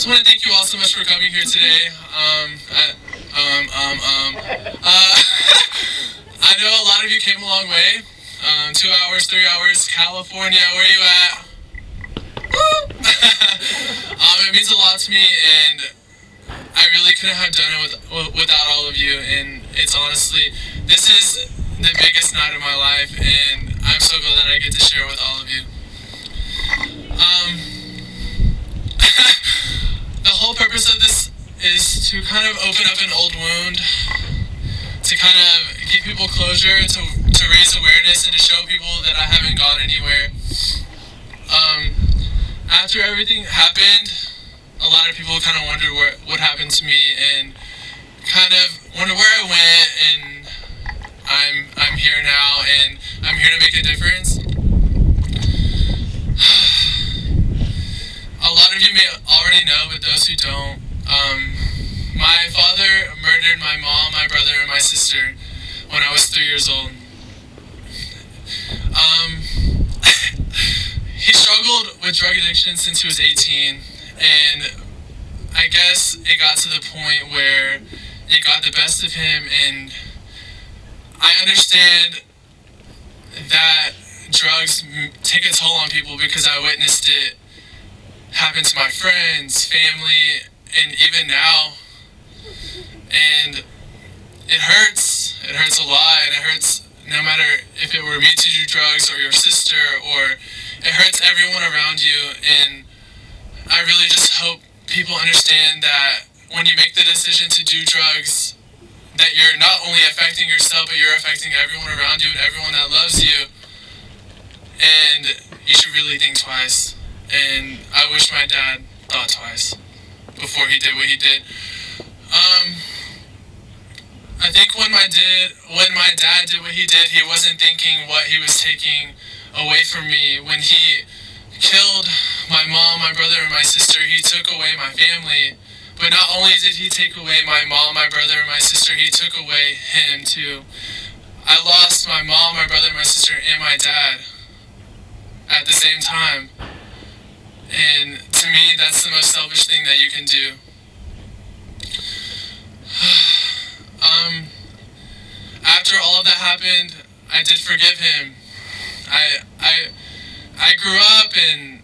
just want to thank you all so much for coming here today. I know a lot of you came a long way. 2 hours, 3 hours, California, where you at? It means a lot to me, and I really couldn't have done it without all of you. And it's honestly, this is the biggest night of my life, and I'm so glad that I get to share with all of you. The whole purpose of this is to kind of open up an old wound, to kind of give people closure, to raise awareness, and to show people that I haven't gone anywhere. After everything happened, a lot of people kind of wondered what happened to me, and kind of wonder where I went, and I'm here now, and I'm here to make a difference. A lot of you may already know, but those who don't, my father murdered my mom, my brother, and my sister when I was 3 years old. He struggled with drug addiction since he was 18, and I guess it got to the point where it got the best of him, and I understand that drugs take a toll on people because I witnessed it happen to my friends, family, and even now. And it hurts a lot, and it hurts no matter if it were me to do drugs or your sister, or it hurts everyone around you. And I really just hope people understand that when you make the decision to do drugs, that you're not only affecting yourself, but you're affecting everyone around you and everyone that loves you. And you should really think twice. And I wish my dad thought twice before he did what he did. I think when my dad did what he did, he wasn't thinking what he was taking away from me. When he killed my mom, my brother, and my sister, he took away my family. But not only did he take away my mom, my brother, and my sister, he took away him too. I lost my mom, my brother, my sister, and my dad at the same time. And to me, that's the most selfish thing that you can do. After all of that happened, I did forgive him. I grew up, and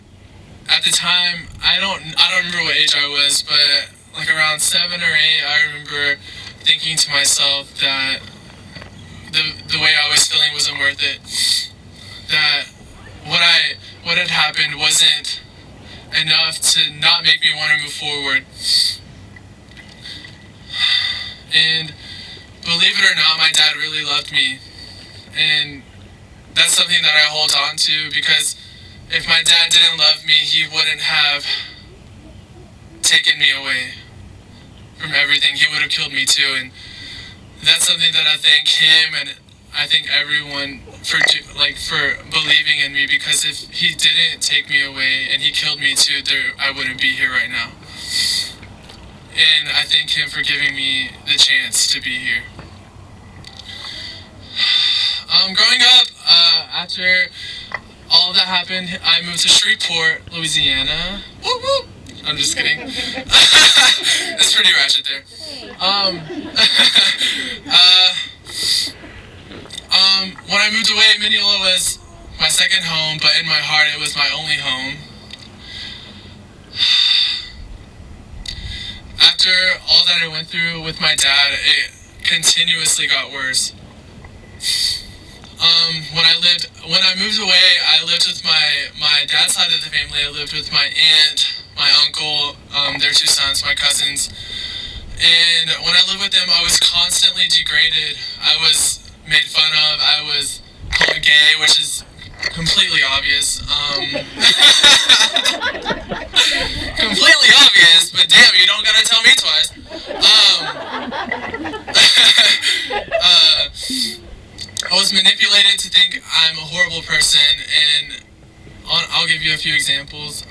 at the time, I don't remember what age I was, but like around 7 or 8, I remember thinking to myself that the way I was feeling wasn't worth it. That what had happened wasn't enough to not make me want to move forward. And believe it or not, my dad really loved me. And that's something that I hold on to, because if my dad didn't love me, he wouldn't have taken me away from everything. He would have killed me too. And that's something that I thank him, and I thank everyone for believing in me, because if he didn't take me away and he killed me too, I wouldn't be here right now. And I thank him for giving me the chance to be here. Growing up, after all of that happened, I moved to Shreveport, Louisiana. Woo woo! I'm just kidding. It's pretty ratchet there. When I moved away, Mineola was my second home, but in my heart, it was my only home. After all that I went through with my dad, it continuously got worse. When I moved away, I lived with my dad's side of the family. I lived with my aunt, my uncle, their 2 sons, my cousins. And when I lived with them, I was constantly degraded. I was made fun of. I was called gay, which is completely obvious. Completely obvious, but damn, you don't gotta tell me twice. I was manipulated to think I'm a horrible person, and I'll give you a few examples.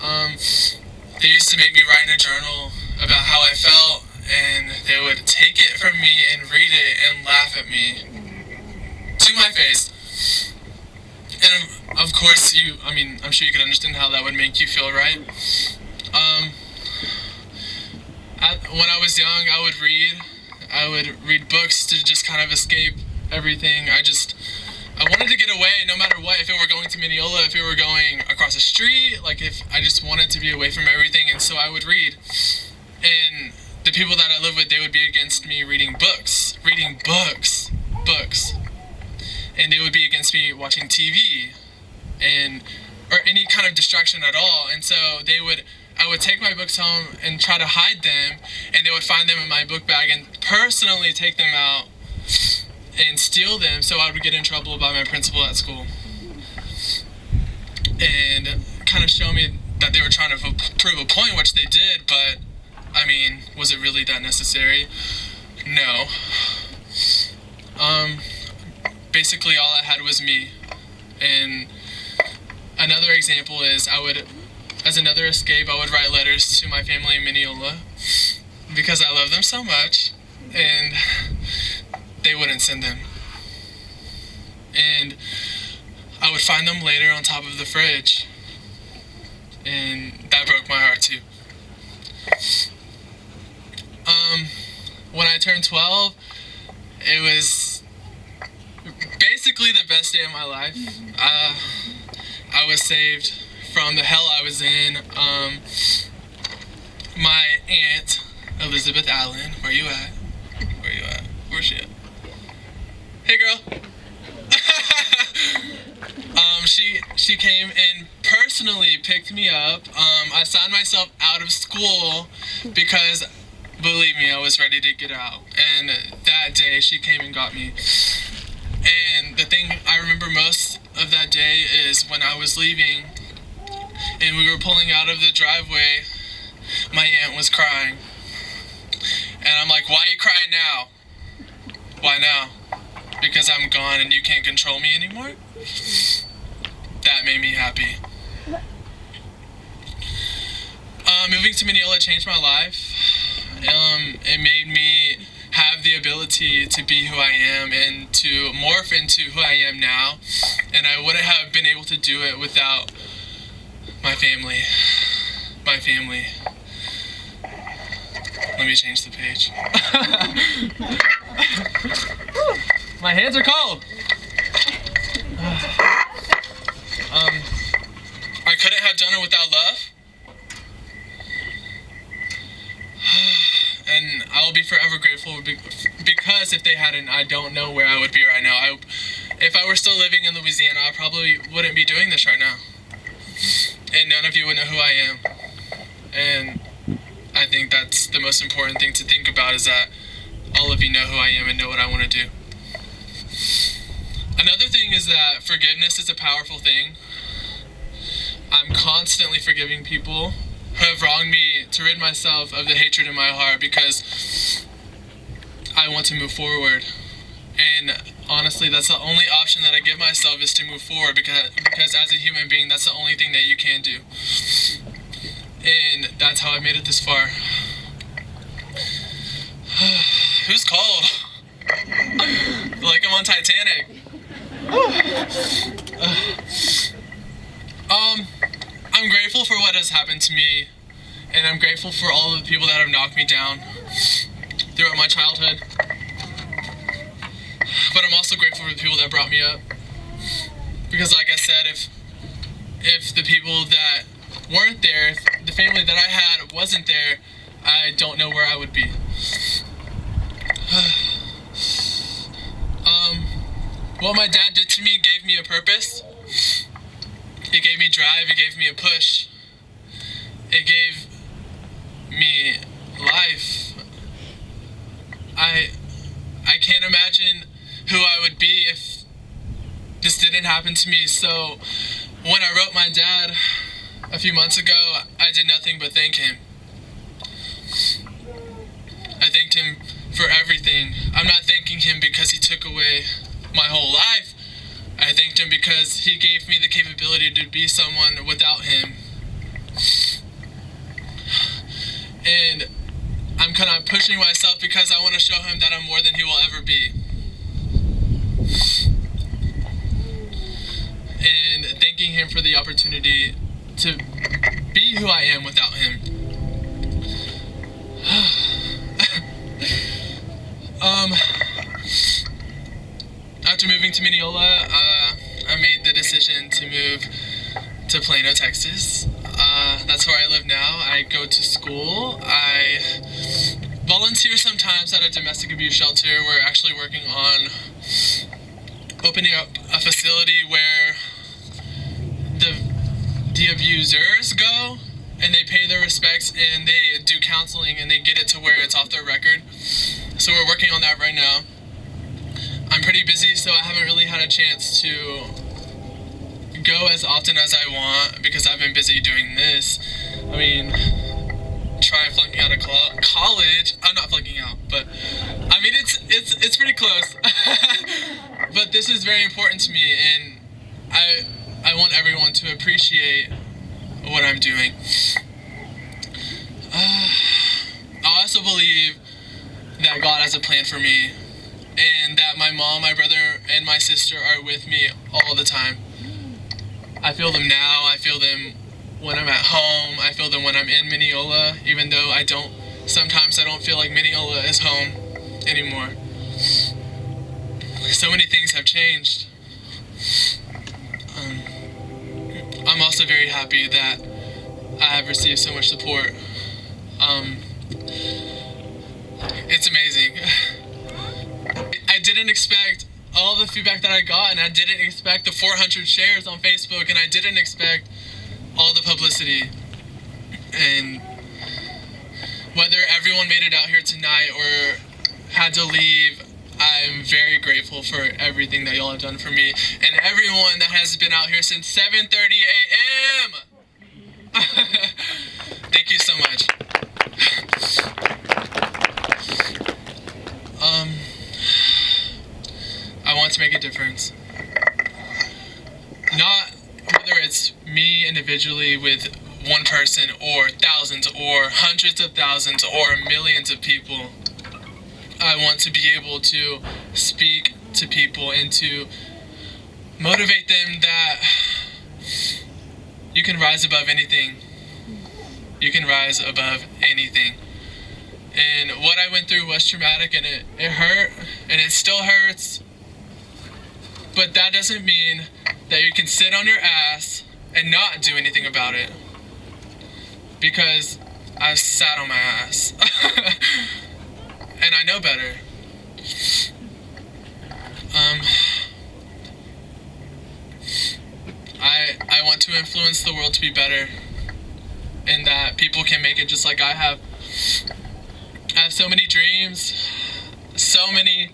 They used to make me write in a journal about how I felt, and they would take it from me and read it and laugh at me to my face. And of course, I'm sure you can understand how that would make you feel, right? when I was young, I would read. I would read books to just kind of escape everything. I wanted to get away no matter what, if it were going to Mineola, if it were going across the street, like if I just wanted to be away from everything, and so I would read. And the people that I live with, they would be against me reading books. And they would be against me watching TV or any kind of distraction at all. And so I would take my books home and try to hide them, and they would find them in my book bag and personally take them out and steal them, so I would get in trouble by my principal at school. And kind of show me that they were trying to prove a point, which they did, but I mean, was it really that necessary? No. Basically all I had was me. And another example is as another escape, I would write letters to my family in Mineola because I love them so much, and they wouldn't send them. And I would find them later on top of the fridge, and that broke my heart too. When I turned 12, it was basically the best day of my life. I was saved from the hell I was in. My aunt, Elizabeth Allen, where you at? Where's she at? Hey, girl. She came and personally picked me up. I signed myself out of school because, believe me, I was ready to get out. And that day, she came and got me. And the thing I remember most of that day is when I was leaving and we were pulling out of the driveway, my aunt was crying. And I'm like, why are you crying now? Why now? Because I'm gone and you can't control me anymore? That made me happy. Moving to Mineola changed my life. It made me have the ability to be who I am and to morph into who I am now. And I wouldn't have been able to do it without my family. My family. Let me change the page. My hands are cold. I couldn't have done it without love. And I'll be forever grateful because if they hadn't, I don't know where I would be right now. If I were still living in Louisiana, I probably wouldn't be doing this right now. And none of you would know who I am. And I think that's the most important thing to think about, is that all of you know who I am and know what I want to do. Another thing is that forgiveness is a powerful thing. I'm constantly forgiving people who have wronged me to rid myself of the hatred in my heart because I want to move forward. And honestly, that's the only option that I give myself, is to move forward, because as a human being, that's the only thing that you can do. And that's how I made it this far. Who's cold? Like I'm on Titanic. I'm grateful for what has happened to me, and I'm grateful for all of the people that have knocked me down throughout my childhood. But I'm also grateful for the people that brought me up, because like I said, if the people that weren't there, if the family that I had wasn't there, I don't know where I would be. What my dad did to me gave me a purpose. It gave me drive, it gave me a push. It gave me life. I can't imagine who I would be if this didn't happen to me. So when I wrote my dad a few months ago, I did nothing but thank him. I thanked him for everything. I'm not thanking him because he took away my whole life. I thanked him because he gave me the capability to be someone without him. And I'm kind of pushing myself because I want to show him that I'm more than he will ever be. And thanking him for the opportunity to be who I am without him. after moving to Mineola, I made the decision to move to Plano, Texas. That's where I live now. I go to school. I volunteer sometimes at a domestic abuse shelter. We're actually working on opening up a facility where the abusers go and they pay their respects and they do counseling and they get it to where it's off their record. So we're working on that right now. I'm pretty busy, so I haven't really had a chance to go as often as I want because I've been busy doing this. I mean, try flunking out of college. I'm not flunking out, but I mean it's pretty close. But this is very important to me, and I want everyone to appreciate what I'm doing. I also believe that God has a plan for me, and that my mom, my brother, and my sister are with me all the time. I feel them now. I feel them when I'm at home. I feel them when I'm in Mineola, even though sometimes I don't feel like Mineola is home anymore. So many things have changed. I'm also very happy that I have received so much support. It's amazing. I didn't expect all the feedback that I got, and I didn't expect the 400 shares on Facebook, and I didn't expect all the publicity. And whether everyone made it out here tonight or had to leave, I'm very grateful for everything that y'all have done for me, and everyone that has been out here since 7:30 a.m. Thank you so much. I want to make a difference. Not whether it's me individually with one person or thousands or hundreds of thousands or millions of people. I want to be able to speak to people and to motivate them that you can rise above anything. You can rise above anything. And what I went through was traumatic, and it hurt, and it still hurts. But that doesn't mean that you can sit on your ass and not do anything about it. Because I've sat on my ass. And I know better. I want to influence the world to be better, and that people can make it just like I have. I have so many dreams, so many.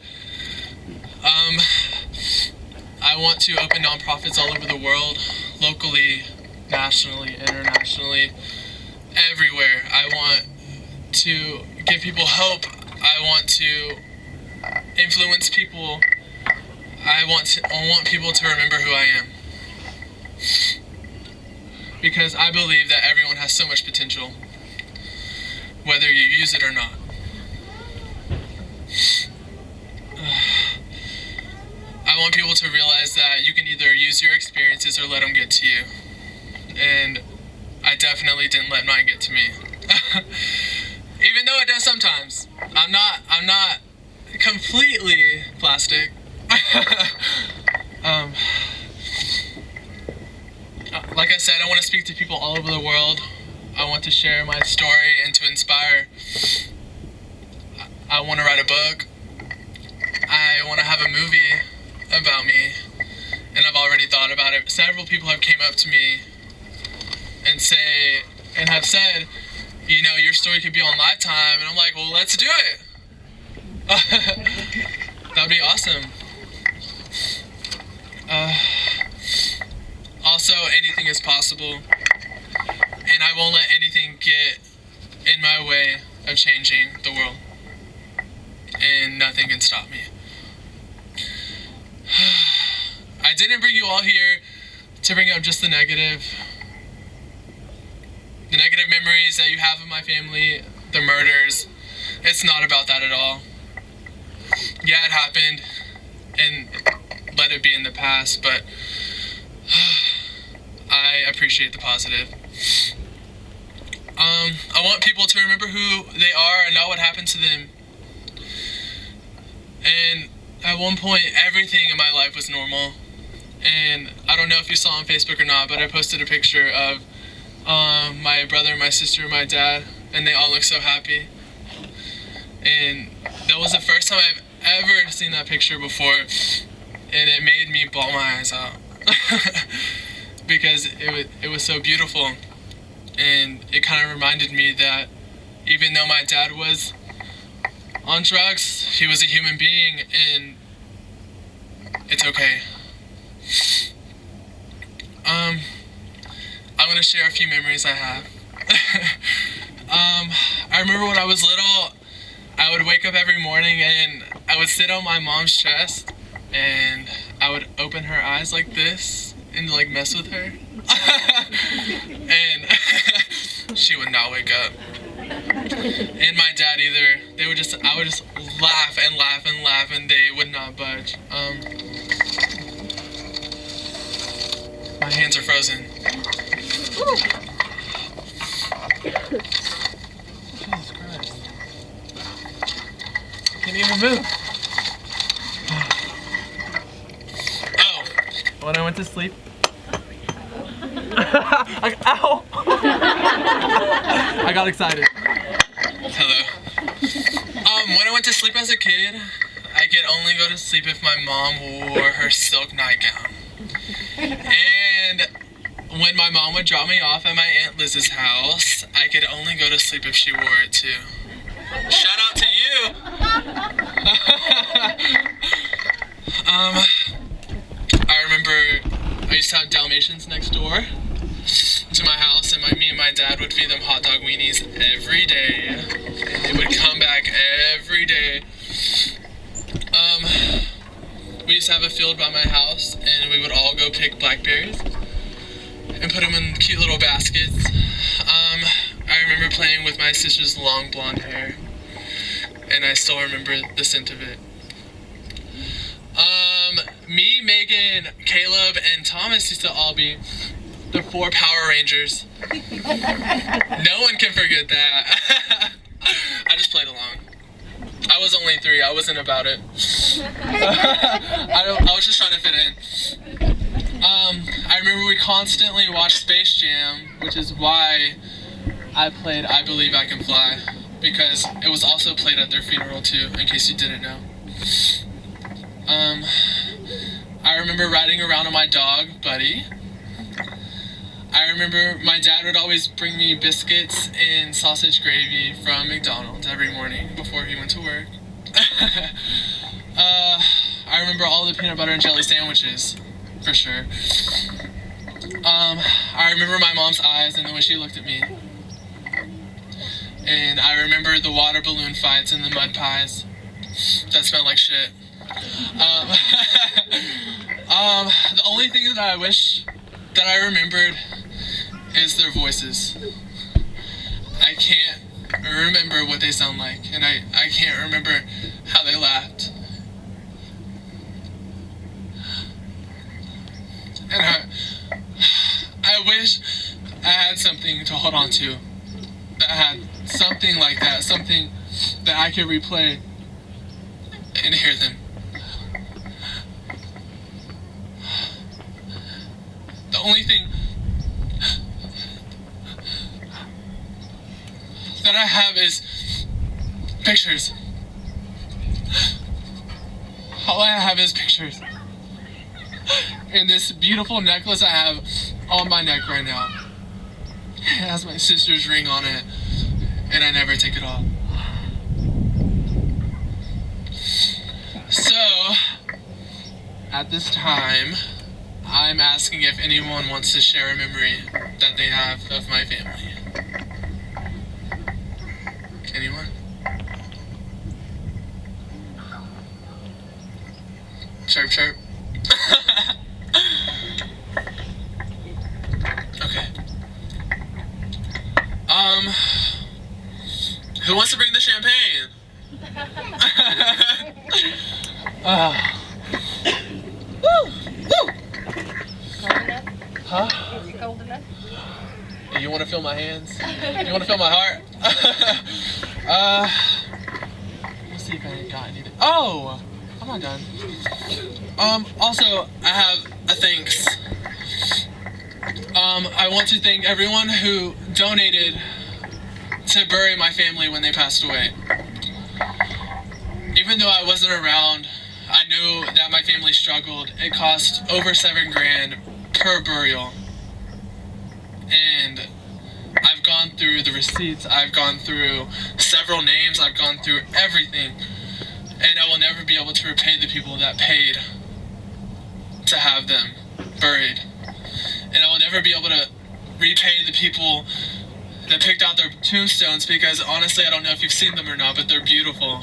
I want to open nonprofits all over the world, locally, nationally, internationally, everywhere. I want to give people hope. I want to influence people. I want people to remember who I am. Because I believe that everyone has so much potential, whether you use it or not. I want people to realize that you can either use your experiences or let them get to you. And I definitely didn't let mine get to me. Even though it does sometimes. I'm not completely plastic. Like I said, I want to speak to people all over the world. I want to share my story and to inspire. I want to write a book. I want to have a movie about me, and I've already thought about it. Several people have came up to me and have said, you know, your story could be on Lifetime, and I'm like, well, let's do it. That'd be awesome. Also, anything is possible, and I won't let anything get in my way of changing the world, and nothing can stop me. I didn't bring you all here to bring up just the negative memories that you have of my family, the murders. It's not about that at all. Yeah, it happened, and let it be in the past, but I appreciate the positive. I want people to remember who they are and not what happened to them. And at one point, everything in my life was normal. And I don't know if you saw on Facebook or not, but I posted a picture of my brother, my sister, and my dad, and they all look so happy. And that was the first time I've ever seen that picture before, and it made me bawl my eyes out because it was so beautiful, and it kind of reminded me that even though my dad was on drugs, he was a human being, and it's okay. I'm gonna share a few memories I have. I remember when I was little, I would wake up every morning and I would sit on my mom's chest and I would open her eyes like this and like mess with her. And she would not wake up. And my dad either. I would just laugh and laugh and laugh and they would not budge. My hands are frozen. Jesus Christ. I can't even move. Oh, when I went to sleep. Ow! I got excited. Hello. When I went to sleep as a kid, I could only go to sleep if my mom wore her silk nightgown. And when my mom would drop me off at my Aunt Liz's house, I could only go to sleep if she wore it too. Shout out to you! I remember I used to have Dalmatians next door to my house, and me and my dad would feed them hot dog weenies every day, and they would come back every day. We used to have a field by my house, and we would all go pick blackberries and put them in cute little baskets. I remember playing with my sister's long blonde hair, and I still remember the scent of it. Me, Megan, Caleb, and Thomas used to all be the 4 Power Rangers. No one can forget that. I just played along. I was only 3. I wasn't about it. I was just trying to fit in. I remember we constantly watched Space Jam, which is why I played I Believe I Can Fly, because it was also played at their funeral too, in case you didn't know. I remember riding around on my dog, Buddy. I remember my dad would always bring me biscuits and sausage gravy from McDonald's every morning before he went to work. I remember all the peanut butter and jelly sandwiches, for sure. I remember my mom's eyes and the way she looked at me. And I remember the water balloon fights and the mud pies that smelled like shit. The only thing that I wish that I remembered is their voices. I can't remember what they sound like, and I can't remember how they laughed. And I wish I had something to hold on to that had something like that, something that I could replay and hear them. The only thing that I have is pictures. All I have is pictures. And this beautiful necklace I have on my neck right now, it has my sister's ring on it, and I never take it off. So, at this time, I'm asking if anyone wants to share a memory that they have of my family. Anyone? Chirp, chirp. Okay. Who wants to bring the champagne? Woo! Woo! Cold enough? Huh? Is it cold enough? You want to feel my hands? You want to feel my heart? Let's see if I got anything. Oh! I'm not done. Also, I have a thanks. I want to thank everyone who donated to bury my family when they passed away. Even though I wasn't around, I knew that my family struggled. It cost over $7,000 per burial. And I've gone through the receipts, I've gone through several names, I've gone through everything. And I will never be able to repay the people that paid to have them buried. And I will never be able to repay the people that picked out their tombstones, because honestly I don't know if you've seen them or not, but they're beautiful.